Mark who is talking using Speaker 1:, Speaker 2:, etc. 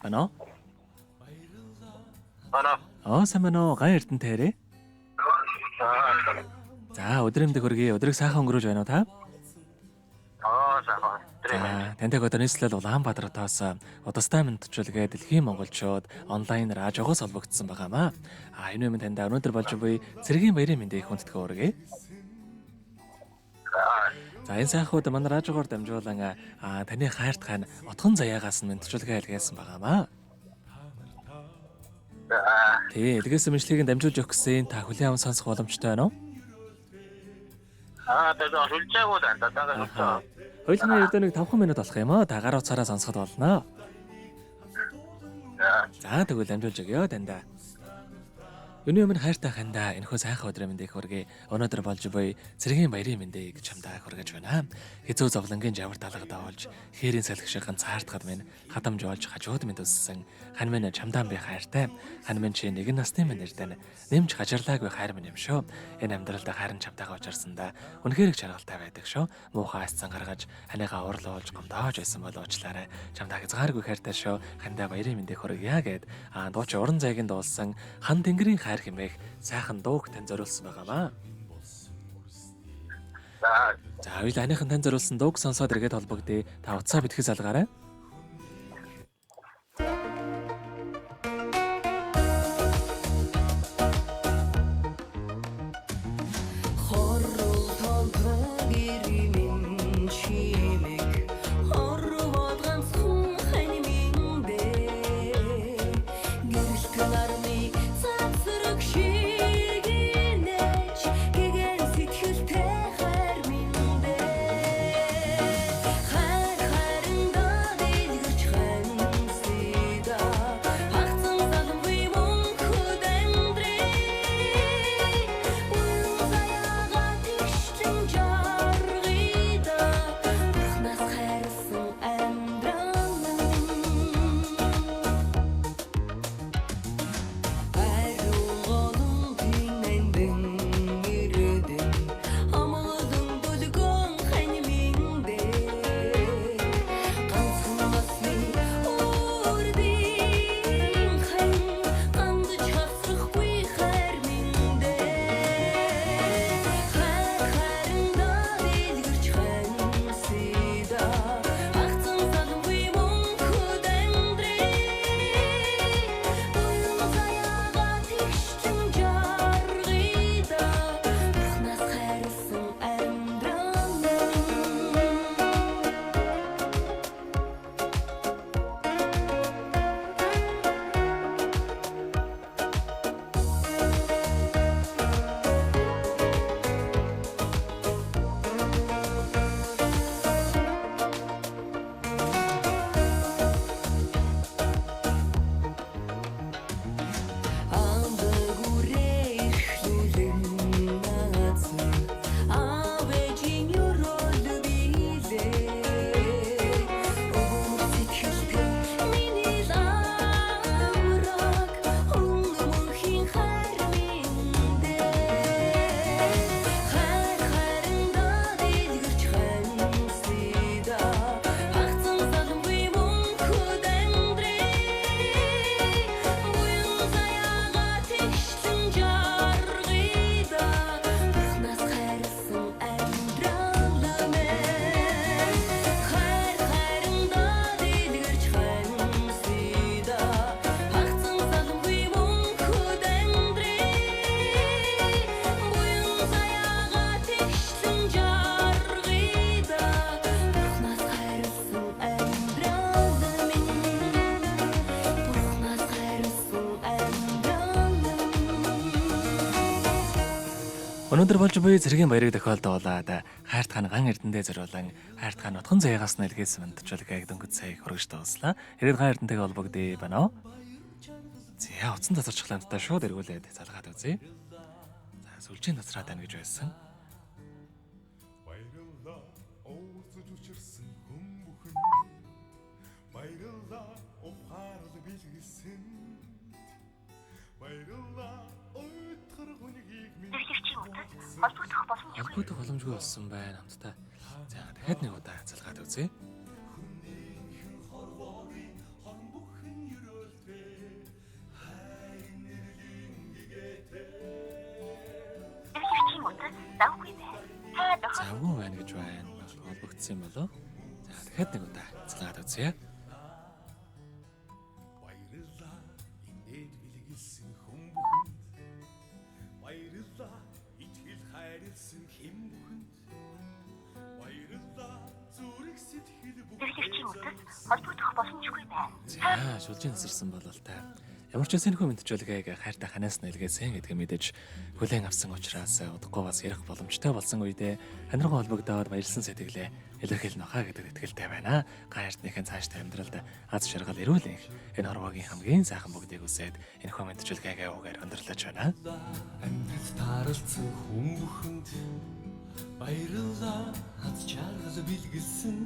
Speaker 1: Байна уу?
Speaker 2: Манай
Speaker 1: Сайн байна уу? Ган Эрдэнэтээрээ. За, өдрөмдөг хөргий. Өдрийг сайхан өнгөрөөж байна уу та?
Speaker 2: сайхан.
Speaker 1: За, тантай одоо нийслэл Улаанбаатар хотоос удастай мэдчилгээ дэлхийн монголчууд онлайнаар ажигоос холбогдсон байгаамаа. Энэ юм танд өнөөдөр болж буй цэргийн баярын мэндийг хүндэтгэн өргөе. За, энэ сайхууд манай радиогоор дамжуулан таны хайрт хань отхон заяагаас нь мэдчилгээ илгээсэн байгаамаа. Тий, илгээсэн мэдлэгийг дамжуулж өгөх гэсэн та хүлээн аван сонсох боломжтой байна уу?
Speaker 2: тэгээд хулжаагүй даа.
Speaker 1: Хоёулаа ердөө нэг 5 минут болох юм аа. Та гар утсаараа сонсоход болно. За, тэгвэл дамжуулж өгье дандаа. Өнөө өмнө хайртай хандаа энэхүү сайхан өдрийн мэндийг хүргэе. Өнөөдөр болж буй цэргийн баярын мэндийг чамдаа хүргэж байна. Хэцүү зовлонгийн жавар талгадаа болж хээрийн салхишган цаартгад минь хадамж болж хажууд минь төссөн. Хань минь чамдаа би хайртай. Хань минь чи нэгэн насны минь нэрдэн нэмж хажирлаагүй хайр минь юм шүү. Энэ амьдралд хайрын чамтайгаа учирсандаа үнэхээр их жаргалтай байдаг шүү. Муухай айцсан гаргаж ханийгаа уурлуулж гомдоож байсан бол уучлаарай. Чамдаа хязгааргүй хайртай шүү. Хандаа баярын мэндийг хүргье гэд дууч уран зайгийн дуулсан хан тэнгэрийн хэмээх сайхан дууг тань зориулсан байгаамаа. За, хоёул аныхан тань зориулсан дууг сонсоод эргээд холбогдъё. Та утсаа битгий салгаарай. Өнөөдөр болж буй цэргийн баярыг тохиолдуулаад хайрт хань ган эрдэндээ зориулан хайрт хань утхан заяагаас нь илгээсэн мэдчилгээг дөнгөж сая хүргэж тууслаа. Ирээд ган эрдэнтэйгээ холбогдъё байна уу? За, утсан тазарч халамттай шууд эргүүлээд залгаад үзье. За, сүлжийн тазраад байна гэж байсан.
Speaker 3: Баярлалаа ууцж учирсан хүн бүхэн баярлалаа ухаарл билгэсэн баярлалаа уйтгар хүнийг минь
Speaker 1: холбогдох боломжгүй болсон байна хамтдаа. За, дахиад нэг удаа залгаад үзье. завгүй байна гэж байна. Холбогдсон юм болов? За дахиад нэг удаа цэлгаад үзье.
Speaker 3: Баярлалаа инээд бэлгэлсэн хүн бүхэнд баярлалаа итгэл хайрлсан хэм бүхэнд баярлалаа зүрх сэтгэл
Speaker 4: Зэрлэгчийн үдэс холбогдох боломжгүй байна.
Speaker 1: За шүлжин тасарсан болол та. Ямар ч энэ хүн мэдчилгээг хайртай ханаас нэлгээсэн гэдгийг мэдээж хүлээн авсан учраас удахгүй бас ярих боломжтой болсон үедээ ханархан холбогдоод баярлсан сэтгэлээ илэрхийлнэ хаа гэдэг итгэлтэй байна. Гайртныхын цаашдаа амьдралд аз жаргал ирүүлэх энэ хорвогийн хамгийн сайхан бүгдийг үсээд энэ хүн мэдчилгээгээ угаар өндөрлөж байна.
Speaker 3: амьдрал тааралцсан хүн бүхэнд баярлалаа хаз чаргал бэлгэлсэн